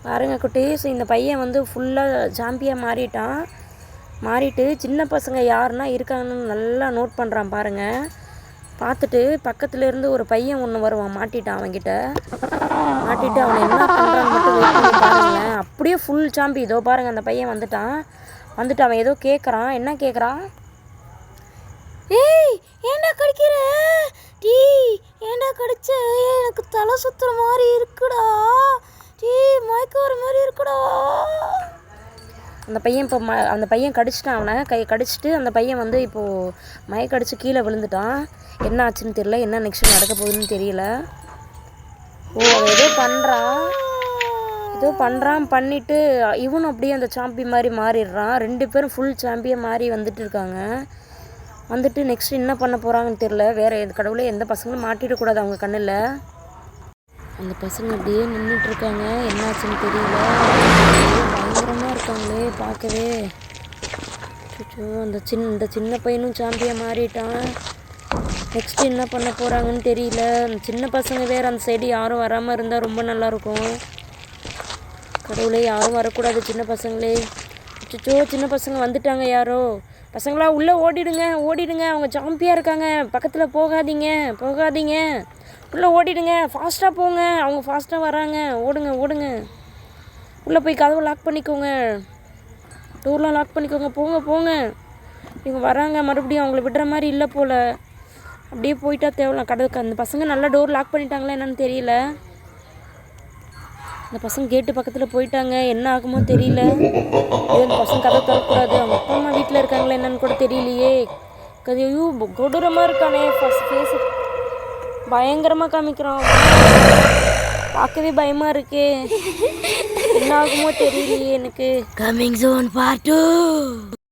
பாருங்க குட்டீஸ், இந்த பையன் வந்து ஃபுல்லாக ஜாம்பியாக மாறிட்டான். மாறிட்டு சின்ன பசங்க யாருன்னா இருக்காங்கன்னு நல்லா நோட் பண்ணுறான் பாருங்கள். பார்த்துட்டு பக்கத்துலேருந்து ஒரு பையன் ஒன்று வருவான், மாட்டிட்டான் அவன்கிட்ட. மாட்டிட்டு அவனை என்ன பண்ணுறான்னு மட்டும் வெயிட் பண்ணி பாருங்களேன். அப்படியே ஃபுல் ஜாம்பி. இதோ பாருங்கள், அந்த பையன் வந்துட்டான். வந்துட்டு அவன் ஏதோ கேட்குறான். என்ன கேட்குறான்? ஏய் ஏண்டா கடிக்கிற? டீ ஏண்டா கடிச்ச? எனக்கு தலை சுற்றுற மாதிரி இருக்குடா. டீ மயக்க வர மாதிரி இருக்குடா. அந்த பையன் இப்போ அந்த பையன் கடிச்சிட்டான். அவனை கடிச்சிட்டு அந்த பையன் வந்து இப்போது மயக்க அடித்து கீழே விழுந்துட்டான். என்ன ஆச்சுன்னு தெரியல, என்ன நெக்ஸ்ட் நடக்க போகுதுன்னு தெரியல. அவன் ஏதோ பண்ணுறான். பண்ணிவிட்டு இவனும் அப்படியே அந்த சாம்பி மாதிரி மாறிடுறான். 2 பேரும் ஃபுல் சாம்பியாக மாறி வந்துட்டு இருக்காங்க. வந்துட்டு நெக்ஸ்ட் என்ன பண்ண போகிறாங்கன்னு தெரில. வேறு கடவுளே எந்த பசங்களும் மாட்டிடக்கூடாது அவங்க கண்ணில். அந்த பசங்க அப்படியே நின்றுட்டுருக்காங்க. என்னாச்சுன்னு தெரியல. பயங்கரமாக இருக்காங்களே பார்க்கவே. இந்த சின்ன பையனும் சாம்பியாக மாறிட்டான். நெக்ஸ்ட்டு என்ன பண்ண போகிறாங்கன்னு தெரியல. சின்ன பசங்க வேறு அந்த சைடு யாரும் வராமல் இருந்தால் ரொம்ப நல்லாயிருக்கும். கடவுளே, யாரும் வரக்கூடாது சின்ன பசங்களே. சின்ன பசங்க வந்துட்டாங்க யாரோ. பசங்களா உள்ளே ஓடிடுங்க. அவங்க ஜாம்பியாக இருக்காங்க. பக்கத்தில் போகாதீங்க. உள்ளே ஓடிடுங்க. ஃபாஸ்ட்டாக போங்க. அவங்க ஃபாஸ்ட்டாக வராங்க. ஓடுங்க. உள்ளே போய் கதவை லாக் பண்ணிக்கோங்க. டோர்லாம் லாக் பண்ணிக்கோங்க. போங்க. இவங்க வராங்க மறுபடியும். அவங்கள விடுற மாதிரி இல்லை போல். அப்படியே போயிட்டா தேவலாம் கடவுளுக்கு. அந்த பசங்க நல்லா டோர் லாக் பண்ணிட்டாங்களா என்னன்னு தெரியல. அந்த பசங்க கேட்டு பக்கத்தில் போயிட்டாங்க. என்ன ஆகுமோ தெரியல. அந்த பசங்க கதை திறக்கக்கூடாது. அவங்க அப்பா அம்மா வீட்டில் இருக்காங்களா என்னன்னு கூட தெரியலையே. ஐயோ கொடூரமாக இருக்கானே. ஃபஸ்ட் ஃபேஸ் பயங்கரமாக காமிக்கிறான். பார்க்கவே பயமாக இருக்கே. என்ன ஆகுமோ தெரியலையே எனக்கு. Coming soon part 2.